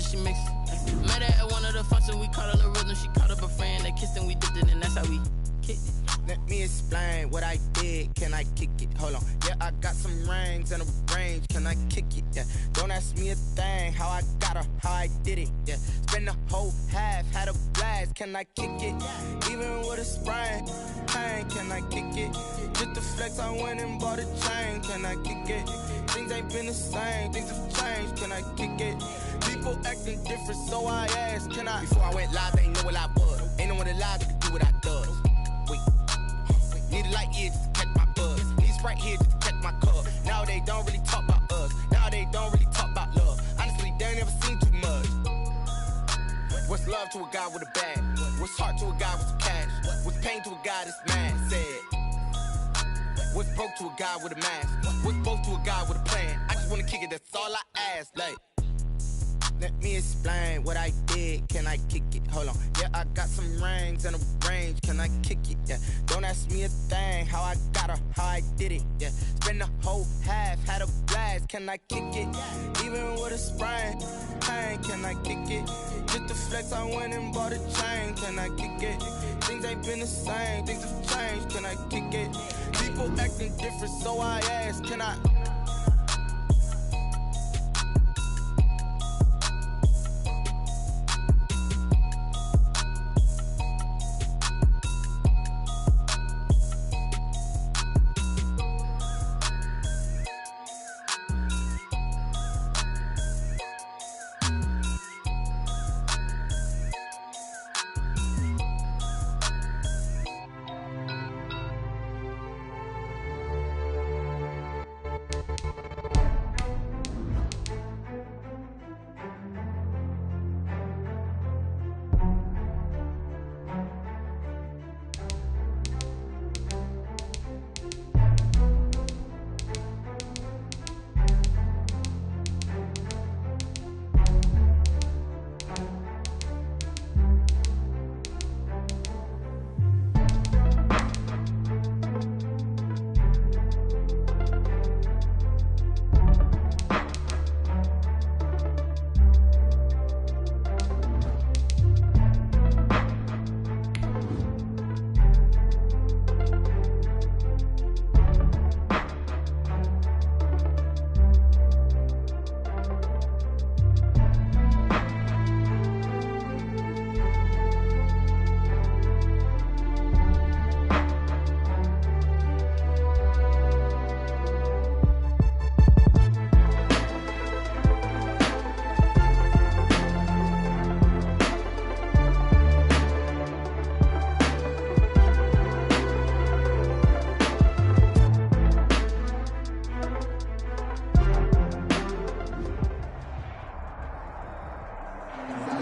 she mix. Met her at one of the functions, we caught her the rhythm. She caught up a friend, they kissed and we dipped it, and that's how we kicked it. Let me explain what I did. Can I kick it? Hold on. Yeah, I got some rings and a range. Can I kick it? Yeah. Don't ask me a thing. How I got her, how I did it. Yeah. Spend the whole half, had a blast. Can I kick it? Even with a sprain, pain. Can I kick it? Just the flex, I went and bought a chain. Can I kick it? Things ain't been the same. Things have changed. Can I kick it? People acting different, so I asked. Can I? Before I went live, they ain't know what I was. Ain't no one alive that could do what I does. Wait. Need a light here just to catch my buzz. Need Sprite here just to catch my cup. Now they don't really talk about us. Now they don't really talk about love. Honestly, they ain't never seen too much. What's love to a guy with a bag? What's heart to a guy with some cash? What's pain to a guy that's mad? Said. What's broke to a guy with a mask? What's broke to a guy with a plan? I just wanna kick it, that's all I ask. Like, let me explain what I did. Can I kick it? Hold on. Yeah, I got some rings and a range. Can I kick it? Yeah. Don't ask me a thing. How I got her, how I did it. Yeah. Spend the whole half, had a blast. Can I kick it? Even with a sprain, pain. Can I kick it? Just the flex, I went and bought a chain. Can I kick it? Things ain't been the same. Things have changed. Can I kick it? People acting different, so I ask. Can I?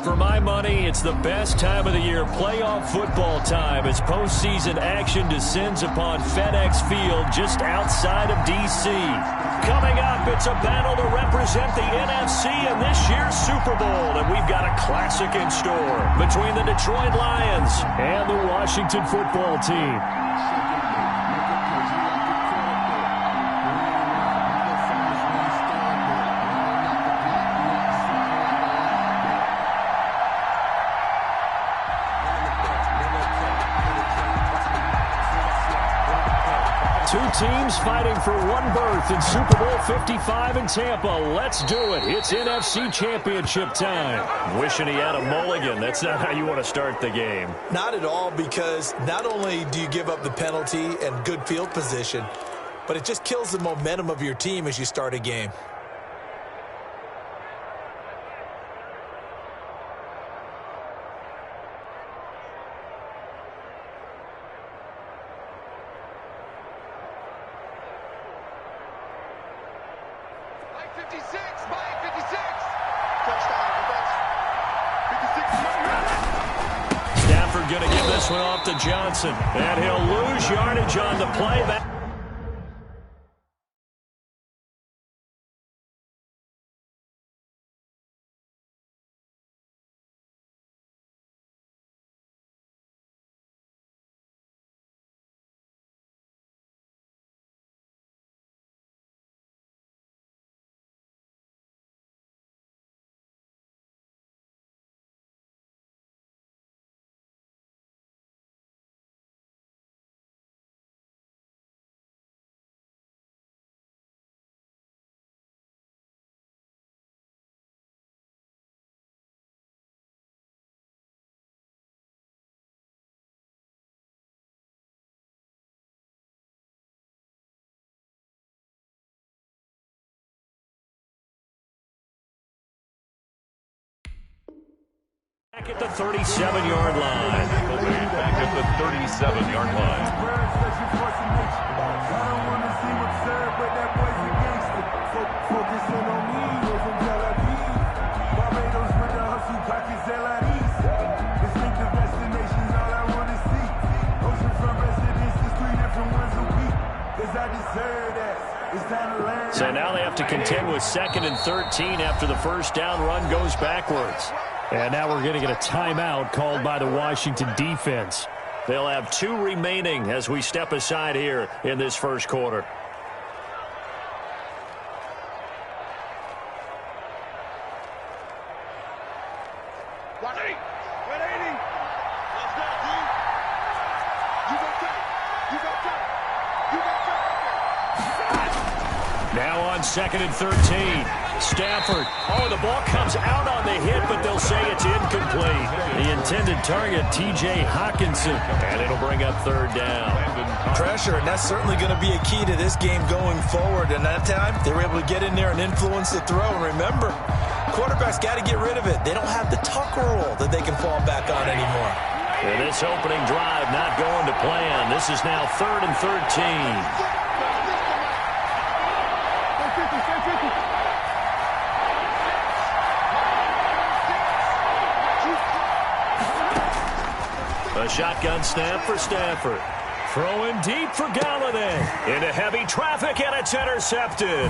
For my money, it's the best time of the year, playoff football time, as postseason action descends upon FedEx Field just outside of D.C. Coming up, it's a battle to represent the NFC in this year's Super Bowl, and we've got a classic in store between the Detroit Lions and the Washington football team. Two teams fighting for one berth in Super Bowl 55 in Tampa. Let's do it. It's NFC Championship time. Wishing he had a mulligan. That's not how you want to start the game. Not at all, because not only do you give up the penalty and good field position, but it just kills the momentum of your team as you start a game. Stafford going to give this one off to Johnson, and he'll lose yardage on the play. back at the 37-yard line. Back at the 37-yard line. So now they have to contend with 2nd and 13 after the first down run goes backwards. And now we're going to get a timeout called by the Washington defense. They'll have 2 remaining as we step aside here in this first quarter. Now on 2nd and 13. Stafford. Oh, the ball comes out on the hit, but they'll say it's incomplete. The intended target, T.J. Hockenson. And it'll bring up 3rd down. Pressure, and that's certainly going to be a key to this game going forward. And that time, they were able to get in there and influence the throw. And remember, quarterbacks got to get rid of it. They don't have the tuck rule that they can fall back on anymore. And this opening drive not going to plan. This is now 3rd and 13. A shotgun snap for Stafford. Throwing deep for Galladay. Into heavy traffic, and it's intercepted.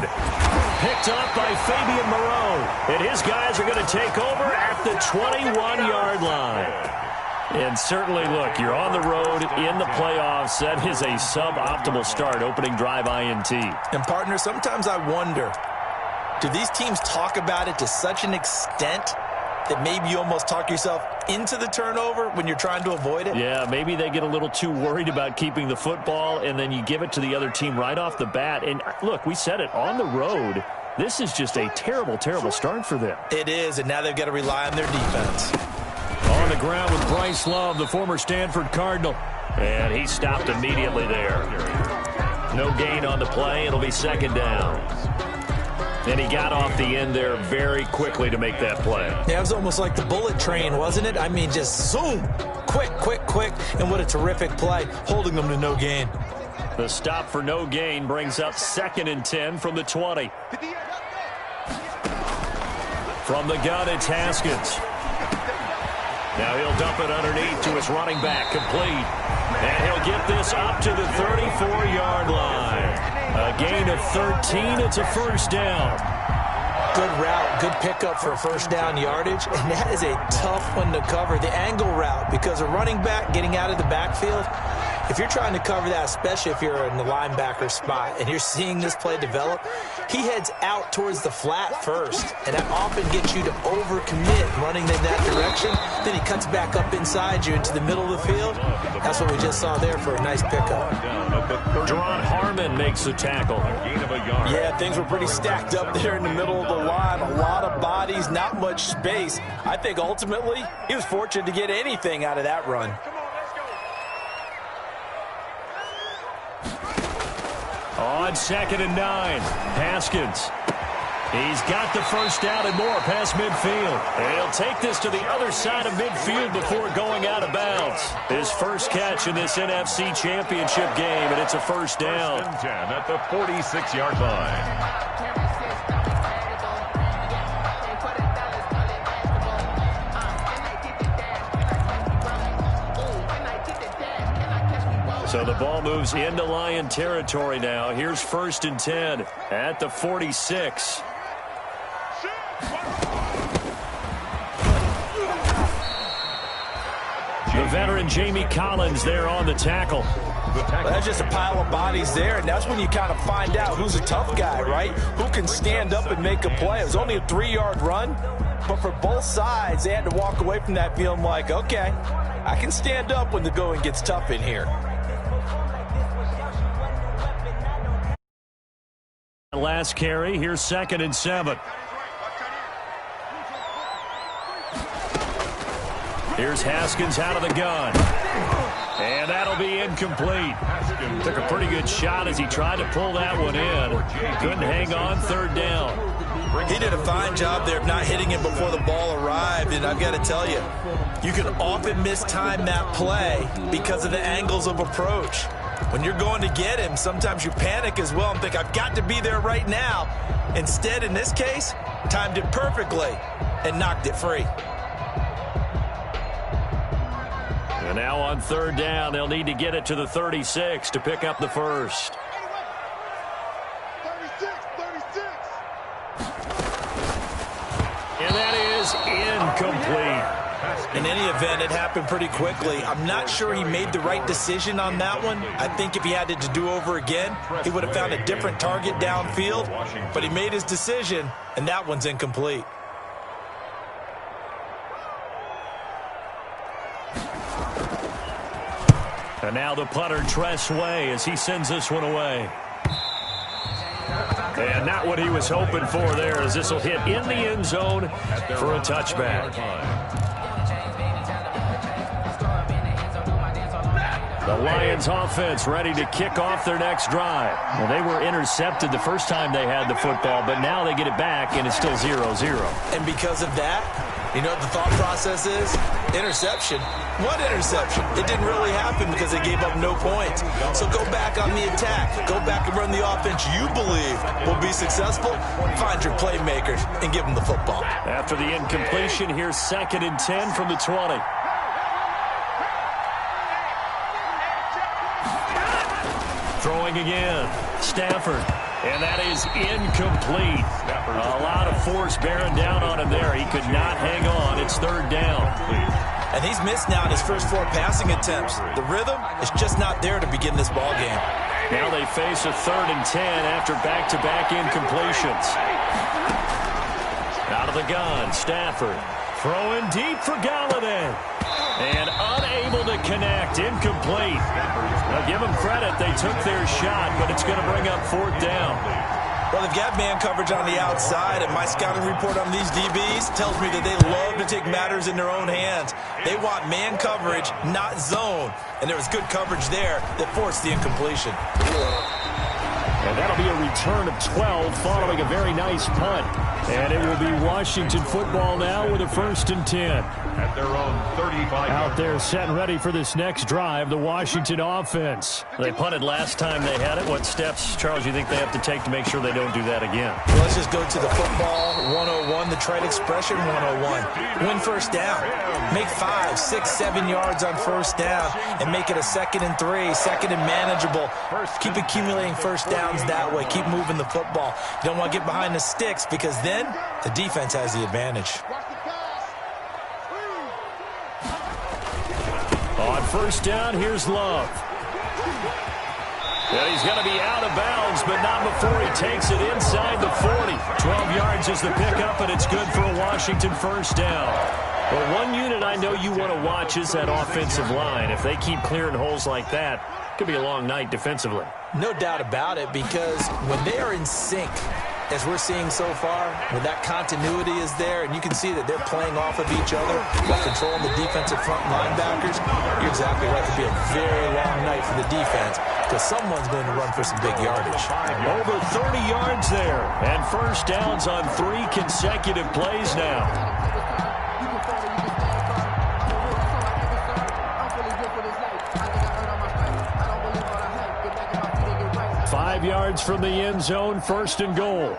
Picked up by Fabian Moreau. And his guys are going to take over at the 21-yard line. And certainly, look, you're on the road in the playoffs. That is a suboptimal start, opening drive INT. And, partner, sometimes I wonder, do these teams talk about it to such an extent that maybe you almost talk yourself into the turnover when you're trying to avoid it? Yeah, maybe they get a little too worried about keeping the football, and then you give it to the other team right off the bat. And, look, we said it, on the road, this is just a terrible, terrible start for them. It is, and now they've got to rely on their defense. On the ground with Bryce Love, the former Stanford Cardinal. And he stopped immediately there. No gain on the play. It'll be 2nd down. And he got off the end there very quickly to make that play. Yeah, it was almost like the bullet train, wasn't it? I mean, just zoom. Quick, quick, quick. And what a terrific play, holding them to no gain. The stop for no gain brings up 2nd and 10 from the 20. From the gun, it's Haskins. Now he'll dump it underneath to his running back, complete. And he'll get this up to the 34-yard line. A gain of 13, it's a 1st down. Good route, good pickup for first down yardage, and that is a tough one to cover. The angle route, because a running back getting out of the backfield, if you're trying to cover that, especially if you're in the linebacker spot and you're seeing this play develop, he heads out towards the flat first, and that often gets you to overcommit running in that direction. Then he cuts back up inside you into the middle of the field. That's what we just saw there for a nice pickup. Jerron Harmon makes the tackle. Yeah, things were pretty stacked up there in the middle of the line. A lot of bodies, not much space. I think ultimately he was fortunate to get anything out of that run. On 2nd and 9, Haskins. He's got the first down and more past midfield. And he'll take this to the other side of midfield before going out of bounds. His first catch in this NFC Championship game, and it's a 1st down. 1st and 10 at the 46-yard line. So the ball moves into Lion territory now. Here's 1st and 10 at the 46. The veteran Jamie Collins there on the tackle. Well, that's just a pile of bodies there, and that's when you kind of find out who's a tough guy, right? Who can stand up and make a play. It was only a 3-yard run, but for both sides, they had to walk away from that feeling like, okay, I can stand up when the going gets tough in here. Last carry, here's 2nd and 7. Here's Haskins out of the gun. And that'll be incomplete. Took a pretty good shot as he tried to pull that one in. Couldn't hang on, 3rd down. He did a fine job there of not hitting him before the ball arrived, and I've got to tell you, you can often mistime that play because of the angles of approach. When you're going to get him, sometimes you panic as well and think, I've got to be there right now. Instead, in this case, timed it perfectly and knocked it free. And now on third down, they'll need to get it to the 36 to pick up the first. 36. And that is incomplete. In any event, it happened pretty quickly. I'm not sure he made the right decision on that one. I think if he had it to do over again, he would have found a different target downfield. But he made his decision, and that one's incomplete. And now the punter, Tress Way, as he sends this one away. And not what he was hoping for there, as this will hit in the end zone for a touchback. The Lions offense ready to kick off their next drive. Well, they were intercepted the first time they had the football, but now they get it back, and it's still 0-0. And because of that, you know what the thought process is? Interception. What interception? It didn't really happen because they gave up no points. So go back on the attack. Go back and run the offense you believe will be successful. Find your playmakers and give them the football. After the incompletion, here's 2nd and 10 from the 20. Throwing again, Stafford, and that is incomplete. A lot of force bearing down on him there. He could not hang on. It's third down. And he's missed now in his first 4 passing attempts. The rhythm is just not there to begin this ball game. Now they face a 3rd and 10 after back-to-back incompletions. Out of the gun, Stafford throwing deep for Galladay. And unable to connect, incomplete. Now give them credit, they took their shot, but it's going to bring up 4th down. Well, they've got man coverage on the outside, and my scouting report on these DBs tells me that they love to take matters in their own hands. They want man coverage, not zone. And there was good coverage there that forced the incompletion. And that'll be a return of 12 following a very nice punt. And it will be Washington football now with a 1st and 10. At their own 35. Out there set and ready for this next drive, the Washington offense. They punted last time they had it. What steps, Charles, you think they have to take to make sure they don't do that again? Well, let's just go to the football 101, the trade expression 101. Win first down. Make 5, 6, 7 yards on first down and make it a 2nd and 3, 2nd and manageable. Keep accumulating first downs that way. Keep moving the football. You don't want to get behind the sticks because then the defense has the advantage. On first down, here's Love. And he's going to be out of bounds, but not before he takes it inside the 40. 12 yards is the pickup, and it's good for a Washington first down. Well, one unit I know you want to watch is that offensive line. If they keep clearing holes like that, it could be a long night defensively. No doubt about it, because when they are in sync, as we're seeing so far, when that continuity is there, and you can see that they're playing off of each other while controlling the defensive front linebackers, you're exactly right. It could be a very long night for the defense because someone's going to run for some big yardage. Over 30 yards there, and first downs on 3 consecutive plays now. 5 yards from the end zone, 1st and goal.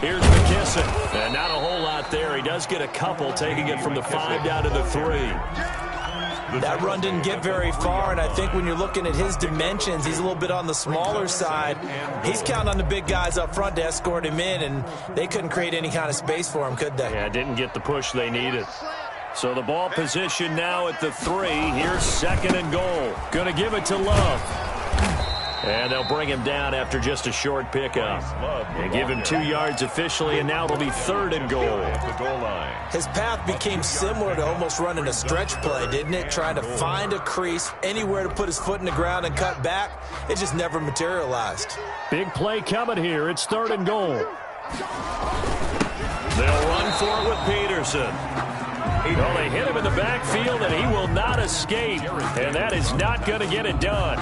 Here's McKissick. And not a whole lot there. He does get a couple, taking it from the 5 down to the 3. That run didn't get very far, and I think when you're looking at his dimensions, he's a little bit on the smaller side. He's counting on the big guys up front to escort him in, and they couldn't create any kind of space for him, could they? Yeah, didn't get the push they needed. So the ball position now at the 3. Here's 2nd and goal. Going to give it to Love. And they'll bring him down after just a short pickup. They give him 2 yards officially, and now it'll be 3rd and goal. His path became similar to almost running a stretch play, didn't it? Trying to find a crease, anywhere to put his foot in the ground and cut back. It just never materialized. Big play coming here. It's 3rd and goal. They'll run for it with Peterson. Well, they hit him in the backfield, and he will not escape. And that is not going to get it done.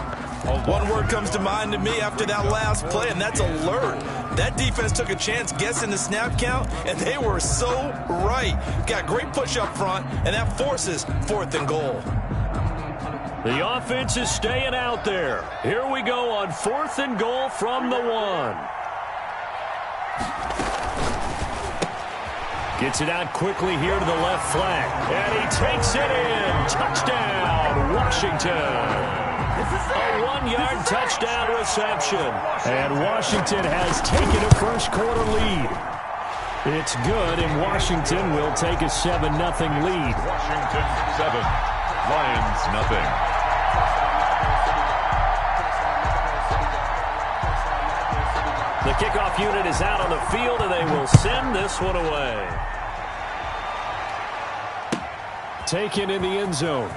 One word comes to mind to me after that last play, and that's alert. That defense took a chance guessing the snap count, and they were so right. Got great push up front, and that forces 4th and goal. The offense is staying out there. Here we go on 4th and goal from the 1. Gets it out quickly here to the left flank. And he takes it in. Touchdown, Washington. A 1-yard touchdown reception. And Washington has taken a first-quarter lead. It's good, and Washington will take a 7-0 lead. Washington 7, Lions nothing. The kickoff unit is out on the field, and they will send this one away. Taken in the end zone.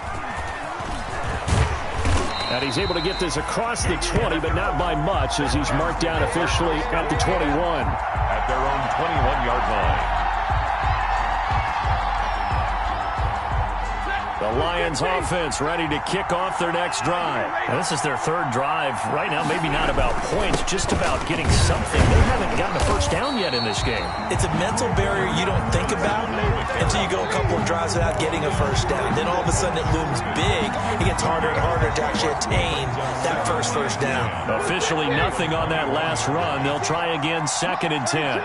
And he's able to get this across the 20, but not by much, as he's marked down officially at the 21. At their own 21-yard line. The Lions offense ready to kick off their next drive. Now, this is their 3rd drive. Right now, maybe not about points, just about getting something. They haven't gotten a first down yet in this game. It's a mental barrier you don't think about until you go a couple of drives without getting a first down. Then all of a sudden it looms big. It gets harder and harder to actually attain that first down. Officially nothing on that last run. They'll try again, 2nd and 10.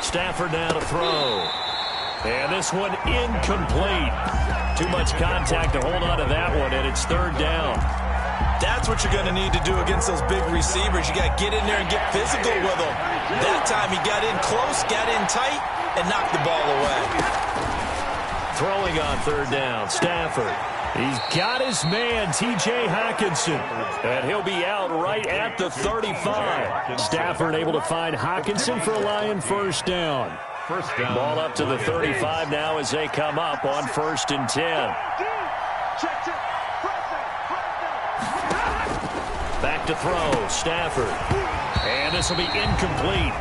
Stafford now to throw. And this one incomplete. Too much contact to hold on to that one, and it's 3rd down. That's what you're going to need to do against those big receivers. You got to get in there and get physical with them. That time he got in close, got in tight, and knocked the ball away. Throwing on 3rd down, Stafford. He's got his man, T.J. Hockenson, and he'll be out right at the 35. Stafford able to find Hockenson for a Lion first down. First down. Ball up to the 35 now as they come up on 1st and 10. Back to throw, Stafford. And this will be incomplete.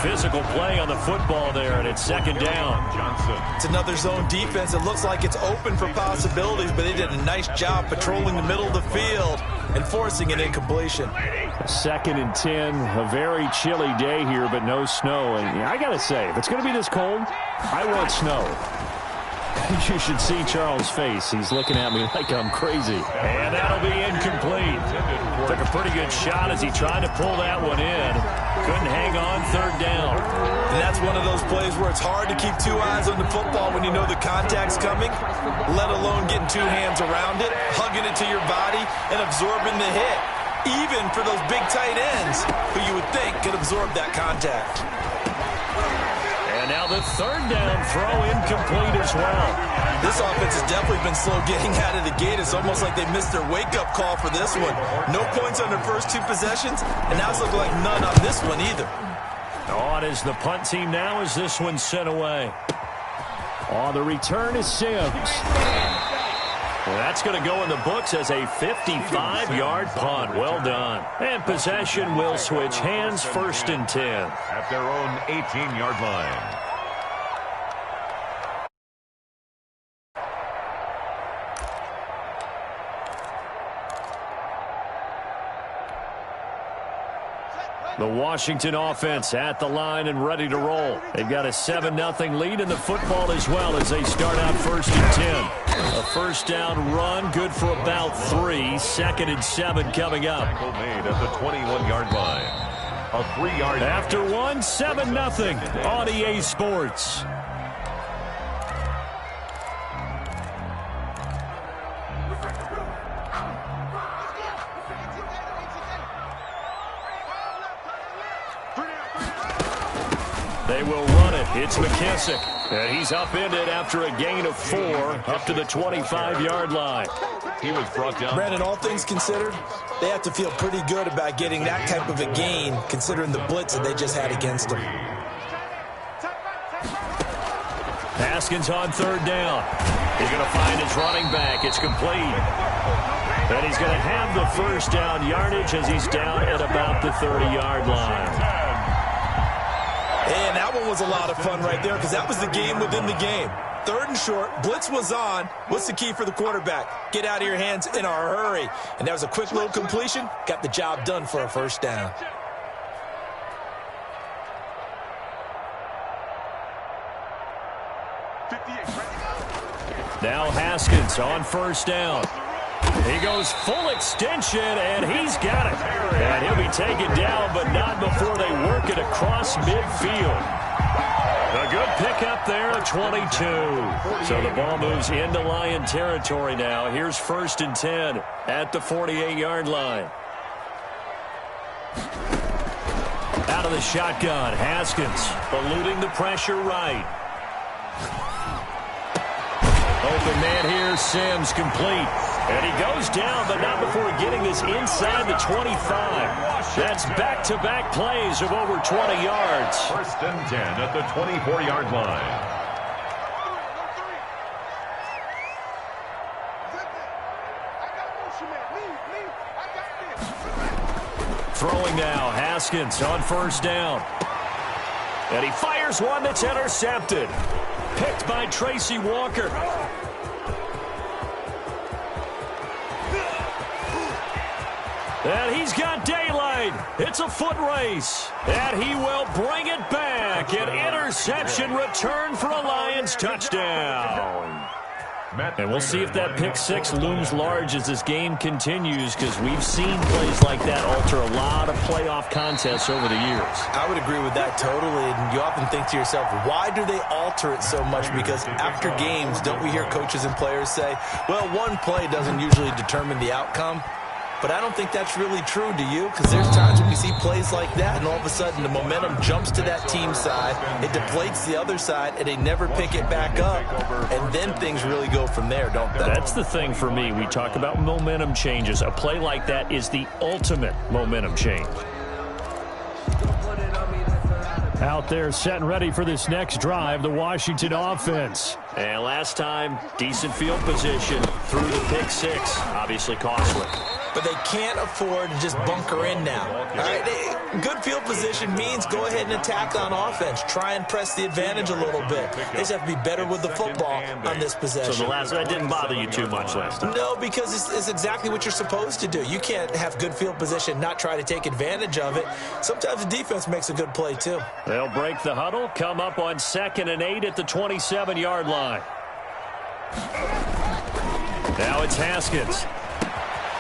Physical play on the football there, and it's 2nd down. Johnson. It's another zone defense. It looks like it's open for possibilities, but they did a nice job patrolling the middle of the field and forcing an incompletion. 2nd and 10, a very chilly day here, but no snow. And I got to say, if it's going to be this cold, I want snow. You should see Charles' face. He's looking at me like I'm crazy. And that'll be incomplete. Took a pretty good shot as he tried to pull that one in. Couldn't hang on, 3rd down. And that's one of those plays where it's hard to keep 2 eyes on the football when you know the contact's coming, let alone getting 2 hands around it, hugging it to your body, and absorbing the hit. Even for those big tight ends who you would think could absorb that contact. And now the 3rd down throw incomplete as well. This offense has definitely been slow getting out of the gate. It's almost like they missed their wake-up call for this one. No points on their first 2 possessions, and now it's looking like none on this one either. On is the punt team now as this one's sent away. On the return is Sims. Well, that's going to go in the books as a 55-yard punt. Well done. And possession will switch hands, 1st and 10. At their own 18-yard line. The Washington offense at the line and ready to roll. They've got a 7-0 lead in the football as well as they start out 1st and 10. A first down run, good for about 3. 2nd and 7 coming up. Made at the 21-yard line. A 3-yard. After 1, 7-0 on EA Sports. They will run it. It's McKissick. And he's upended after a gain of 4 up to the 25-yard line. He was brought down. Brandon, all things considered, they have to feel pretty good about getting that type of a gain considering the blitz that they just had against them. Haskins on 3rd down. He's going to find his running back. It's complete. And he's going to have the first down yardage as he's down at about the 30-yard line. And that one was a lot of fun right there because that was the game within the game. 3rd and short. Blitz was on. What's the key for the quarterback? Get out of your hands in a hurry. And that was a quick little completion. Got the job done for a first down. Now Haskins on first down. He goes full extension, and he's got it. And he'll be taken down, but not before they work it across midfield. A good pickup there at 22. So the ball moves into Lion territory now. Here's 1st and 10 at the 48-yard line. Out of the shotgun, Haskins eluding the pressure right. Open man here, Sims complete. And he goes down, but not before getting this inside the 25. That's back-to-back plays of over 20 yards. 1st and 10 at the 24-yard line. Throwing now, Haskins on first down. And he fires one that's intercepted. Picked by Tracy Walker. And he's got daylight. It's a foot race. And he will bring it back. An interception return for a Lions touchdown. And we'll see if that pick six looms large as this game continues, because we've seen plays like that alter a lot of playoff contests over the years. I would agree with that totally, and you often think to yourself, why do they alter it so much? Because after games, don't we hear coaches and players say, well, one play doesn't usually determine the outcome? But I don't think that's really true, do you? Because there's times when we see plays like that, and all of a sudden the momentum jumps to that team side, it deflates the other side, and they never pick it back up. And then things really go from there, don't they? That's the thing for me. We talk about momentum changes. A play like that is the ultimate momentum change. Out there set and ready for this next drive, the Washington offense. And last time, decent field position through the pick six. Obviously costly. But they can't afford to just bunker in now. All right, good field position means go ahead and attack on offense. Try and press the advantage a little bit. They just have to be better with the football on this possession. So that didn't bother you too much last time? No, because it's exactly what you're supposed to do. You can't have good field position, not try to take advantage of it. Sometimes the defense makes a good play, too. They'll break the huddle, come up on 2nd and 8 at the 27-yard line. Now it's Haskins.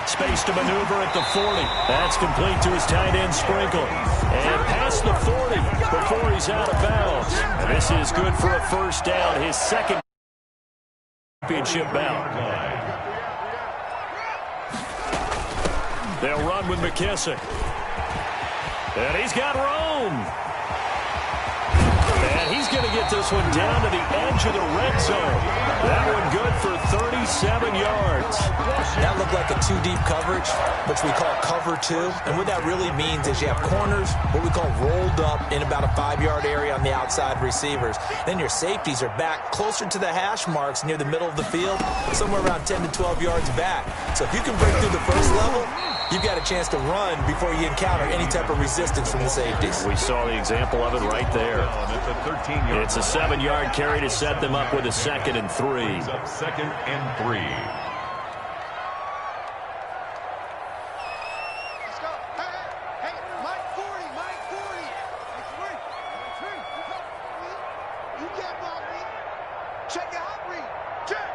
Space to maneuver at the 40. That's complete to his tight end, Sprinkle. And past the 40 before he's out of bounds. And this is good for a first down, his second championship bout. They'll run with McKissick. And he's got Rome. And he's going to get this one down to the edge of the red zone. That one good for 37 yards. That looked like a two-deep coverage, which we call cover two. And what that really means is you have corners, what we call rolled up in about a 5-yard area on the outside receivers. Then your safeties are back closer to the hash marks near the middle of the field, somewhere around 10 to 12 yards back. So if you can break through the first level, you've got a chance to run before you encounter any type of resistance from the safeties. We saw the example of it right there. It's a 7-yard carry to set them up with a 2nd and 3. 2nd and 3. Let's go. Hey, Mike 40, Mike 40. You can't block me. Check it out, read. Check.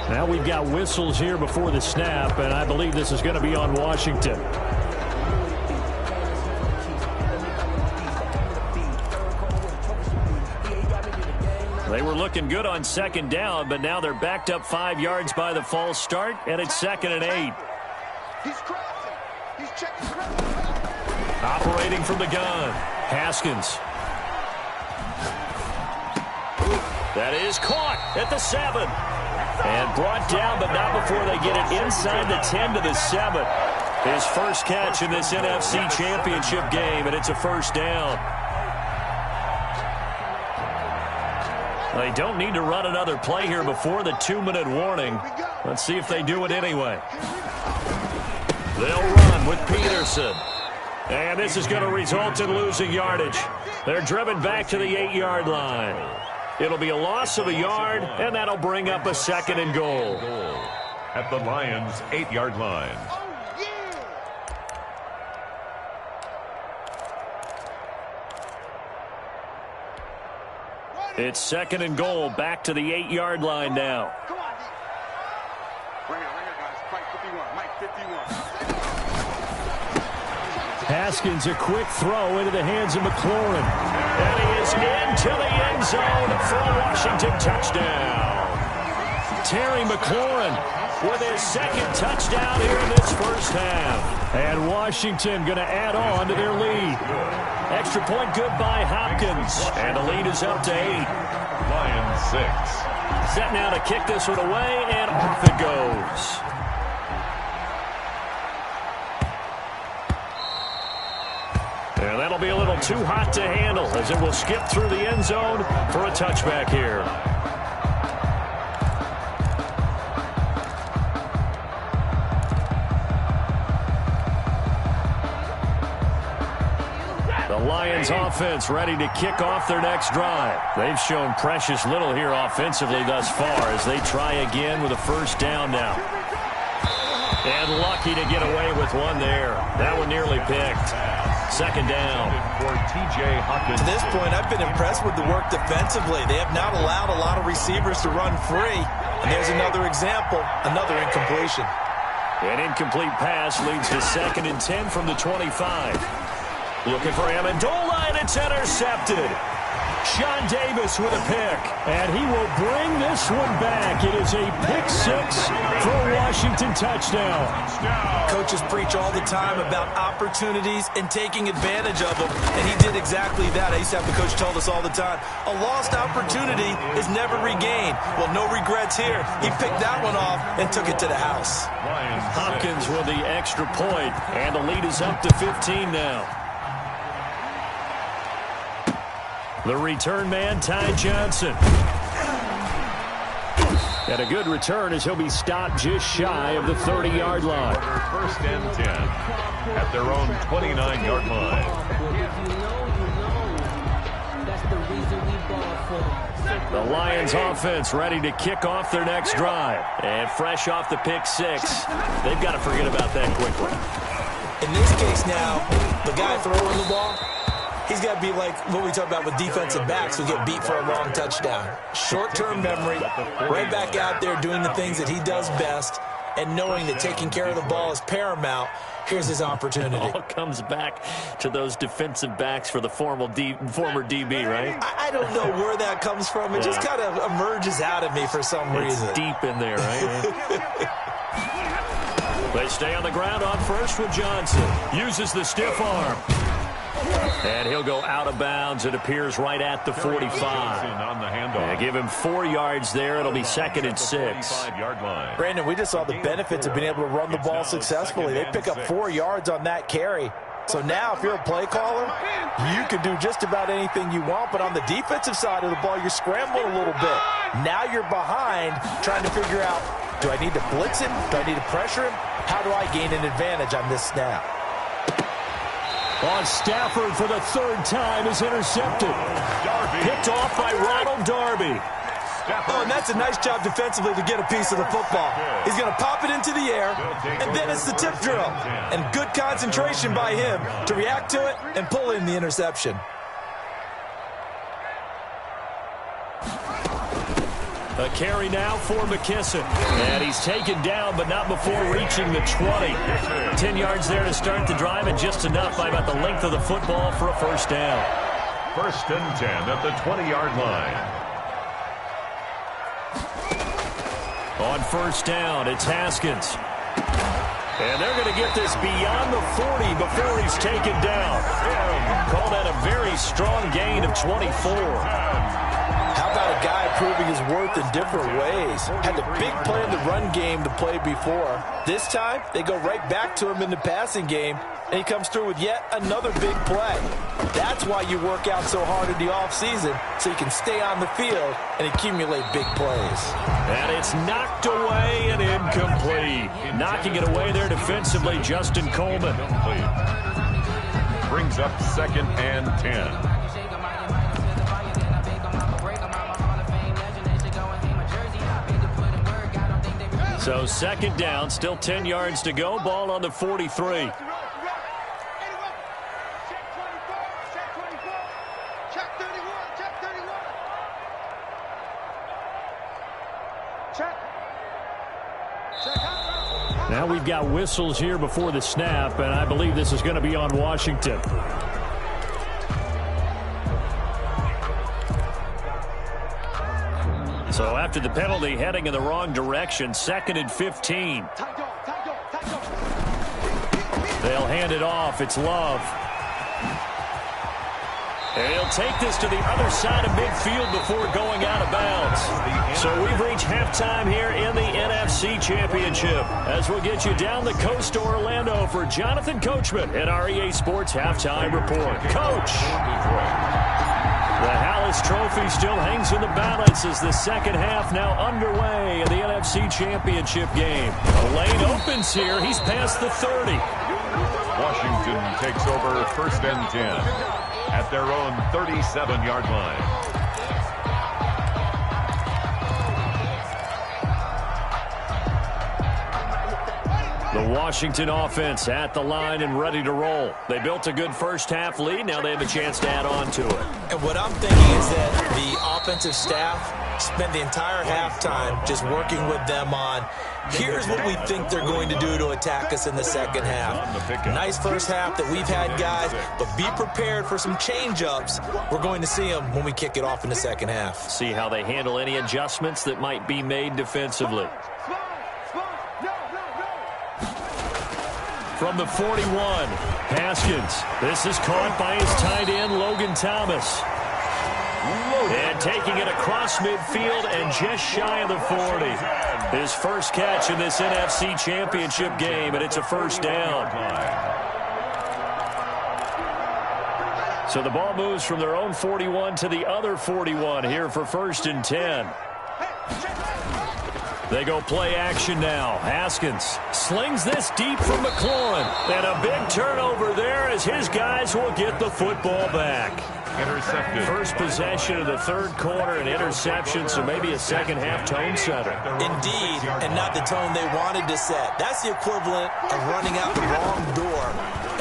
Now we've got whistles here before the snap, and I believe this is going to be on Washington. They were looking good on 2nd down, but now they're backed up 5 yards by the false start, and it's 2nd and 8. He's crossing. He's checking. Operating from the gun, Haskins. That is caught at the 7. And brought down, but not before they get it inside the 10 to the 7. His first catch in this NFC Championship game, and it's a first down. They don't need to run another play here before the 2-minute warning. Let's see if they do it anyway. They'll run with Peterson. And this is going to result in losing yardage. They're driven back to the 8-yard line. It'll be a loss of a yard, and that'll bring up a 2nd and goal. At the Lions' 8-yard line. It's 2nd and goal, back to the 8-yard line now. Haskins, a quick throw into the hands of McLaurin. And he is into the end zone for a Washington touchdown. Terry McLaurin with his 2nd touchdown here in this first half. And Washington going to add on to their lead. Extra point good by Hopkins. And the lead is up to 8. Lions 6. Set now to kick this one away, and off it goes. And that'll be a little too hot to handle as it will skip through the end zone for a touchback here. The Lions offense ready to kick off their next drive. They've shown precious little here offensively thus far as they try again with a first down now. And lucky to get away with one there. That one nearly picked. 2nd down. For T.J. Hopkins. To this point, I've been impressed with the work defensively. They have not allowed a lot of receivers to run free. And there's another example, another incompletion. An incomplete pass leads to 2nd and 10 from the 25. Looking for Amendola, and it's intercepted. Sean Davis with a pick, and he will bring this one back. It is a pick-6 for a Washington touchdown. Coaches preach all the time about opportunities and taking advantage of them, and he did exactly that. I used to have the coach tell us all the time, a lost opportunity is never regained. Well, no regrets here. He picked that one off and took it to the house. Hopkins with the extra point, and the lead is up to 15 now. The return man, Ty Johnson. And a good return as he'll be stopped just shy of the 30-yard line. 1st and 10 at their own 29-yard line. The Lions offense ready to kick off their next drive. And fresh off the pick-6. They've got to forget about that quickly. In this case now, the guy throwing the ball, he's got to be like what we talk about with defensive backs who get beat for a long touchdown. Short-term memory, right back out there doing the things that he does best, and knowing that taking care of the ball is paramount. Here's his opportunity. It all comes back to those defensive backs for the former DB, right? I don't know where that comes from. It just kind of emerges out of me for some reason. It's deep in there, right? They stay on the ground on first with Johnson. Uses the stiff arm. And he'll go out of bounds. It appears right at the 45. On the handoff. Give him 4 yards there. It'll be 2nd and 6. Brandon, we just saw the benefits of being able to run the ball successfully. They pick up 4 yards on that carry. So now if you're a play caller, you can do just about anything you want. But on the defensive side of the ball, you're scrambling a little bit. Now you're behind trying to figure out, do I need to blitz him? Do I need to pressure him? How do I gain an advantage on this snap? On Stafford for the 3rd time is intercepted. Picked off by Ronald Darby. Oh, and that's a nice job defensively to get a piece of the football. He's going to pop it into the air, and then it's the tip drill. And good concentration by him to react to it and pull in the interception. A carry now for McKisson. And he's taken down, but not before reaching the 20. 10 yards there to start the drive, and just enough by about the length of the football for a first down. 1st and 10 at the 20-yard line. On first down, it's Haskins. And they're going to get this beyond the 40 before he's taken down. Call that a very strong gain of 24. How about a guy proving his worth in different ways? Had the big play in the run game to play before. This time, they go right back to him in the passing game, and he comes through with yet another big play. That's why you work out so hard in the offseason, so you can stay on the field and accumulate big plays. And it's knocked away and incomplete. Knocking it away there defensively, Justin Coleman. brings up 2nd and 10. So 2nd down, still 10 yards to go. Ball on the 43. Now we've got whistles here before the snap, and I believe this is going to be on Washington. So after the penalty, heading in the wrong direction, 2nd and 15. They'll hand it off. It's Love. And he'll take this to the other side of midfield before going out of bounds. So we've reached halftime here in the NFC Championship, as we'll get you down the coast to Orlando for Jonathan Coachman at our EA Sports Halftime Report. Coach! The Hallis Trophy still hangs in the balance as the second half now underway in the NFC Championship game. The lane opens here. He's past the 30. Washington takes over 1st and 10 at their own 37-yard line. The Washington offense at the line and ready to roll. They built a good first-half lead. Now they have a chance to add on to it. And what I'm thinking is that the offensive staff spent the entire halftime just working with them on, here's what we think they're going to do to attack us in the second half. Nice first half that we've had, guys, but be prepared for some change-ups. We're going to see them when we kick it off in the second half. See how they handle any adjustments that might be made defensively. From the 41, Haskins. This is caught by his tight end, Logan Thomas. And taking it across midfield and just shy of the 40. His first catch in this NFC Championship game, and it's a first down. So the ball moves from their own 41 to the other 41 here for 1st and 10. They go play action now. Haskins slings this deep from McLaurin. And a big turnover there as his guys will get the football back. Intercepted. First possession of the third quarter, an interception, so maybe a second-half tone setter. Indeed, and not the tone they wanted to set. That's the equivalent of running out the wrong door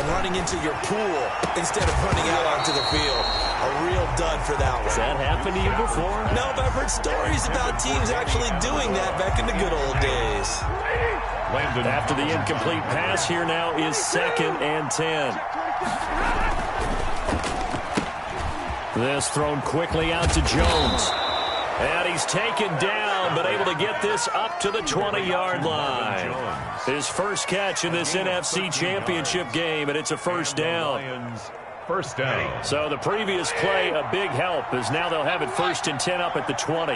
and running into your pool instead of running out onto the field. A real dud for that one. Has that happened to you before? No, but I've heard stories about teams actually doing that back in the good old days. Landon. After the incomplete pass, here now is 2nd and 10. This thrown quickly out to Jones. And he's taken down, but able to get this up to the 20-yard line. His first catch in this NFC Championship game, and it's a first down. First down. So the previous play, a big help, as now they'll have it 1st and 10 up at the 20.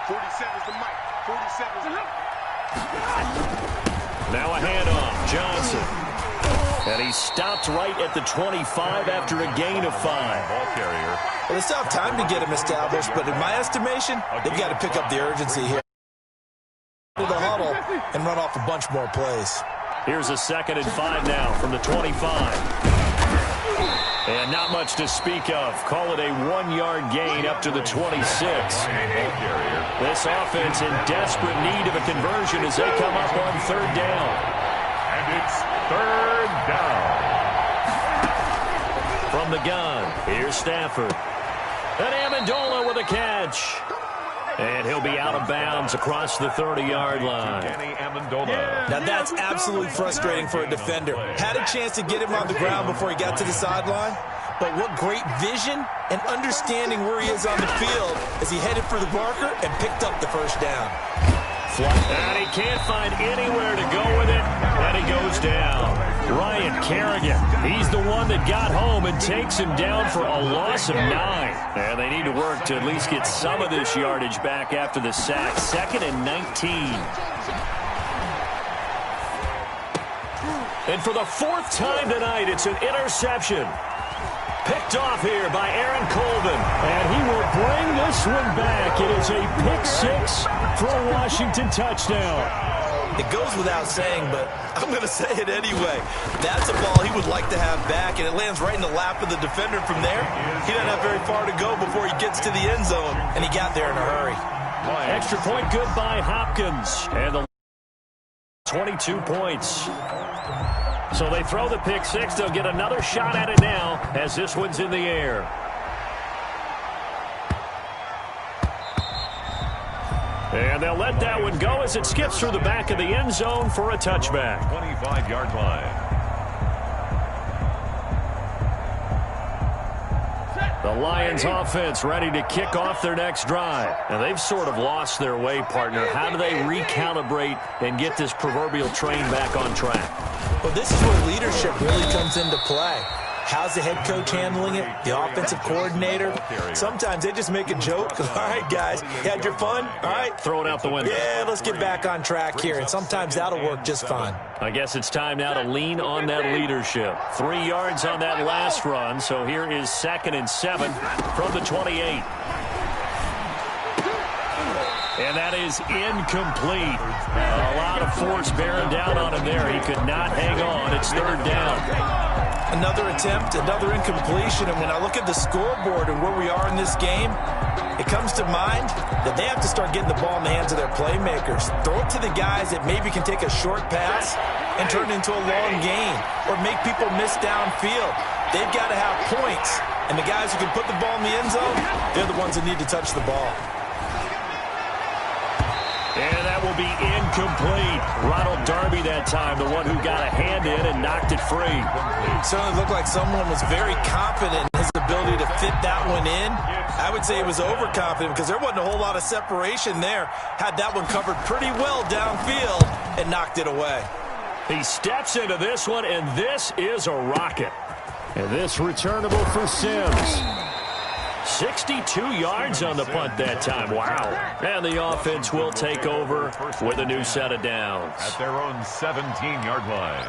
47's the mic. 47's the mic. Now a handoff. Johnson. And he stopped right at the 25 after a gain of 5. Ball carrier. Well, they still have time to get him established, but in my estimation, they've got to pick up the urgency here. To the huddle and run off a bunch more plays. Here's a 2nd and 5 now from the 25. And not much to speak of. Call it a 1-yard gain up to the 26. This offense in desperate need of a conversion as they come up on 3rd down. And it's 3rd down. From the gun, here's Stafford. And Amendola with a catch. And he'll be out of bounds across the 30-yard line. Danny Amendola. Now that's absolutely frustrating for a defender. Had a chance to get him on the ground before he got to the sideline, but what great vision and understanding where he is on the field as he headed for the marker and picked up the first down. And he can't find anywhere to go with it, and he goes down. Ryan Kerrigan, he's the one that got home and takes him down for a loss of 9. And they need to work to at least get some of this yardage back after the sack. 2nd and 19. And for the 4th time tonight, it's an interception. Picked off here by Aaron Colvin. And he will bring this one back. It is a pick 6 for a Washington touchdown. It goes without saying, but I'm going to say it anyway. That's a ball he would like to have back, and it lands right in the lap of the defender from there. He doesn't have very far to go before he gets to the end zone, and he got there in a hurry. Extra point good by Hopkins. And the 22 points. So they throw the pick six. They'll get another shot at it now as this one's in the air. And they'll let that one go as it skips through the back of the end zone for a touchback. 25-yard line. The Lions offense ready to kick off their next drive. And they've sort of lost their way, partner. How do they recalibrate and get this proverbial train back on track? Well, this is where leadership really comes into play. How's the head coach handling it? The offensive coordinator? Sometimes they just make a joke. All right, guys, you had your fun? All right. Throw it out the window. Yeah, let's get back on track here. And sometimes that'll work just fine. I guess it's time now to lean on that leadership. 3 yards on that last run. So here is 2nd and 7 from the 28. And that is incomplete. A lot of force bearing down on him there. He could not hang on. It's 3rd down. Another attempt, another incompletion. And when I look at the scoreboard and where we are in this game, it comes to mind that they have to start getting the ball in the hands of their playmakers. Throw it to the guys that maybe can take a short pass and turn it into a long gain or make people miss downfield. They've got to have points. And the guys who can put the ball in the end zone, they're the ones that need to touch the ball. And that will be incomplete. Ronald Darby that time, the one who got a hand in and knocked it free. It certainly looked like someone was very confident in his ability to fit that one in. I would say he was overconfident because there wasn't a whole lot of separation there. Had that one covered pretty well downfield and knocked it away. He steps into this one, and this is a rocket. And this returnable for Sims. 62 yards on the punt that time. Wow. And the offense will take over with a new set of downs. At their own 17-yard line.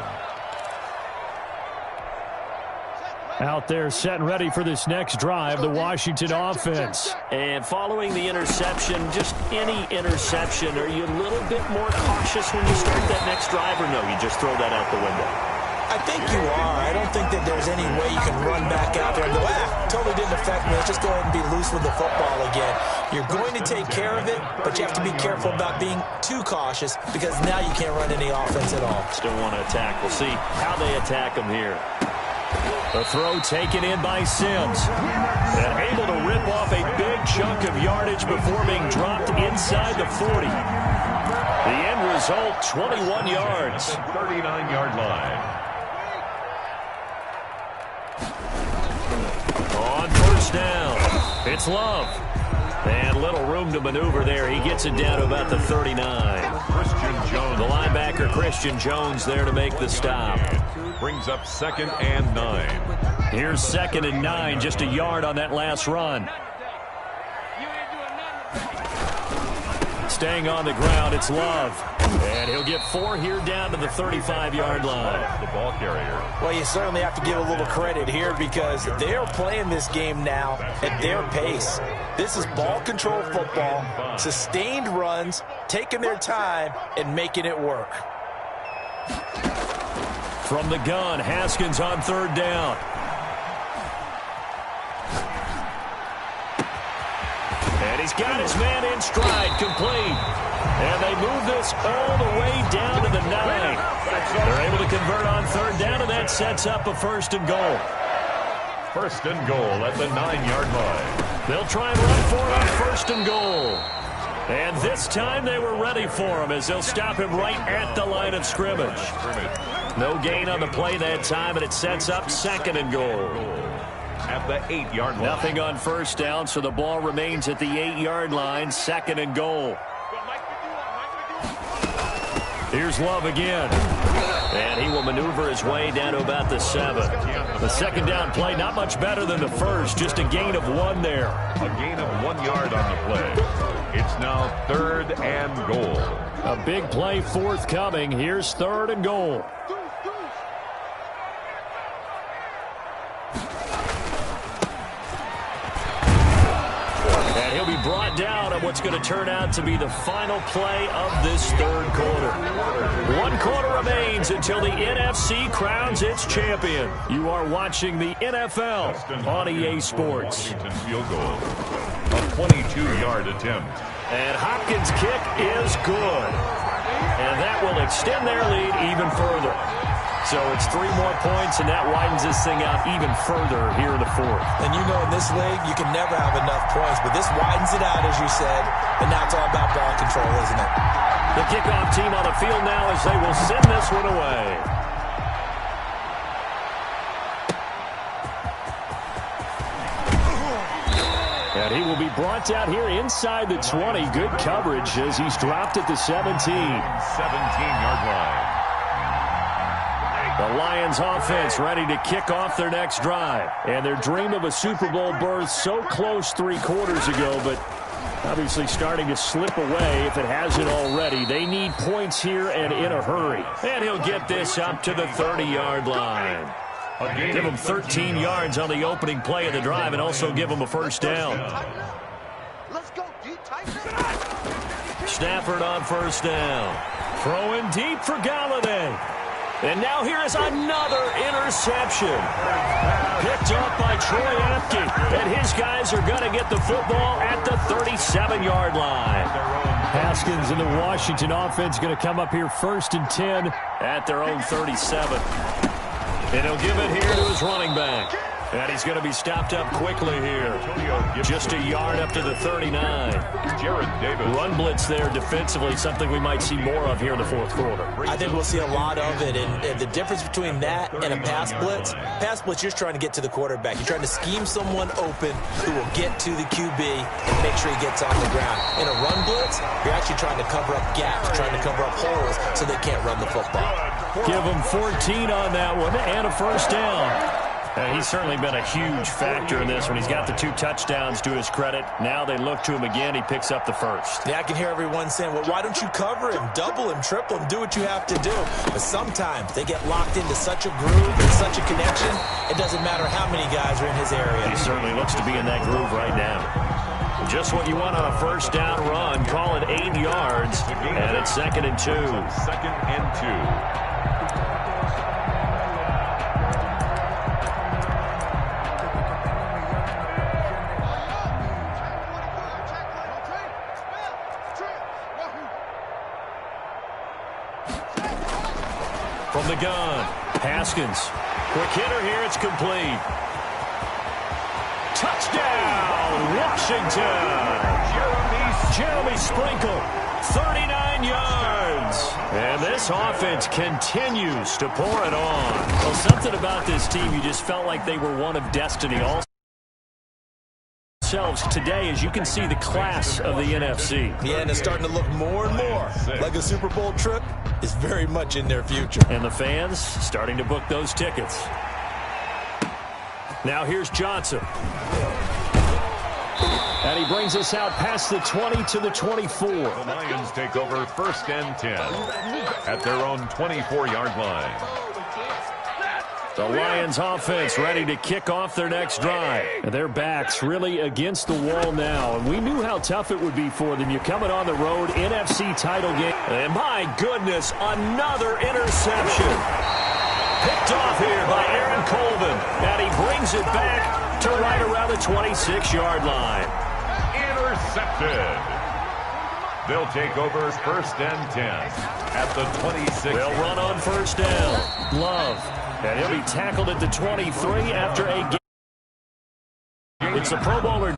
Out there set and ready for this next drive, the Washington offense. And following the interception, just any interception, are you a little bit more cautious when you start that next drive, or no, you just throw that out the window? I think you are. I don't think that there's any way you can run back out there and go, totally didn't affect me. Let's just go ahead and be loose with the football again. You're going to take care of it, but you have to be careful about being too cautious because now you can't run any offense at all. Still want to attack. We'll see how they attack them here. The throw taken in by Sims. And able to rip off a big chunk of yardage before being dropped inside the 40. The end result, 21 yards. 39-yard line. On first down, it's Love. And little room to maneuver there. He gets it down to about the 39. Christian Jones. The linebacker, Christian Jones, there to make the stop. Brings up 2nd and 9. Here's 2nd and 9, just a yard on that last run. Staying on the ground, it's Love. And he'll get 4 here down to the 35-yard line. The ball carrier. Well, you certainly have to give a little credit here because they're playing this game now at their pace. This is ball control football, sustained runs, taking their time, and making it work. From the gun, Haskins on 3rd down. And he's got his man in stride, complete. And they move this all the way down to the 9. They're able to convert on 3rd down, and that sets up a 1st and goal. 1st and goal at the 9-yard line. They'll try and run for it on 1st and goal. And this time they were ready for him as they'll stop him right at the line of scrimmage. No gain on the play that time, and it sets up 2nd and goal. At the 8-yard line. Nothing on 1st down, so the ball remains at the 8-yard line, 2nd and goal. Here's Love again. And he will maneuver his way down to about the 7. The 2nd down play, not much better than the first, just a gain of 1 there. A gain of 1 yard on the play. It's now 3rd and goal. A big play forthcoming. Here's 3rd and goal. And he'll be brought down on what's going to turn out to be the final play of this third quarter. 1 quarter remains until the NFC crowns its champion. You are watching the NFL on EA Sports. Washington field goal. A 22-yard attempt. And Hopkins' kick is good. And that will extend their lead even further. So it's 3 more points, and that widens this thing out even further here in the fourth. And you know in this league, you can never have enough points, but this widens it out, as you said, and now it's all about ball control, isn't it? The kickoff team on the field now as they will send this one away. And he will be brought down here inside the 20. Good coverage as he's dropped at the 17. 17-yard line. The Lions offense ready to kick off their next drive. And their dream of a Super Bowl berth so close 3 quarters ago, but obviously starting to slip away if it hasn't already. They need points here and in a hurry. And he'll get this up to the 30-yard line. Give him 13 yards on the opening play of the drive and also give him a first down. Let's go, D. Stafford on first down. Throwing deep for Galladay. And now here is another interception. Picked up by Troy Apke. And his guys are going to get the football at the 37-yard line. Haskins and the Washington offense going to come up here 1st and 10 at their own 37. And he'll give it here to his running back. And he's going to be stopped up quickly here. Just a yard up to the 39. Jared Davis. Run blitz there defensively, something we might see more of here in the fourth quarter. I think we'll see a lot of it. And the difference between that and a pass blitz, you're trying to get to the quarterback. You're trying to scheme someone open who will get to the QB and make sure he gets on the ground. In a run blitz, you're actually trying to cover up gaps, trying to cover up holes so they can't run the football. Give him 14 on that one and a first down. And he's certainly been a huge factor in this one. He's got the 2 touchdowns to his credit. Now they look to him again. He picks up the first. Yeah, I can hear everyone saying, well, why don't you cover him, double him, triple him, do what you have to do. But sometimes they get locked into such a groove and such a connection, it doesn't matter how many guys are in his area. He certainly looks to be in that groove right now. Just what you want on a first down run. Call it 8 yards. And it's 2nd and 2. 2nd and 2. From the gun, Haskins. Quick hitter here, it's complete. Touchdown, Washington! Jeremy Sprinkle, 39 yards. And this offense continues to pour it on. Well, something about this team, you just felt like they were one of destiny all today, as you can see the class of the NFC. Yeah, and it's starting to look more and more like a Super Bowl trip is very much in their future. And the fans starting to book those tickets. Now here's Johnson. And he brings us out past the 20 to the 24. The Lions take over 1st and 10 at their own 24-yard line. The Lions offense ready to kick off their next drive. And their backs really against the wall now. And we knew how tough it would be for them. You're coming on the road, NFC title game. And my goodness, another interception. Picked off here by Aaron Colvin. And he brings it back to right around the 26-yard line. Intercepted. They'll take over 1st and 10 at the 26. They'll run on first down. Love. And he'll be tackled at the 23 after a game. It's the Pro Bowler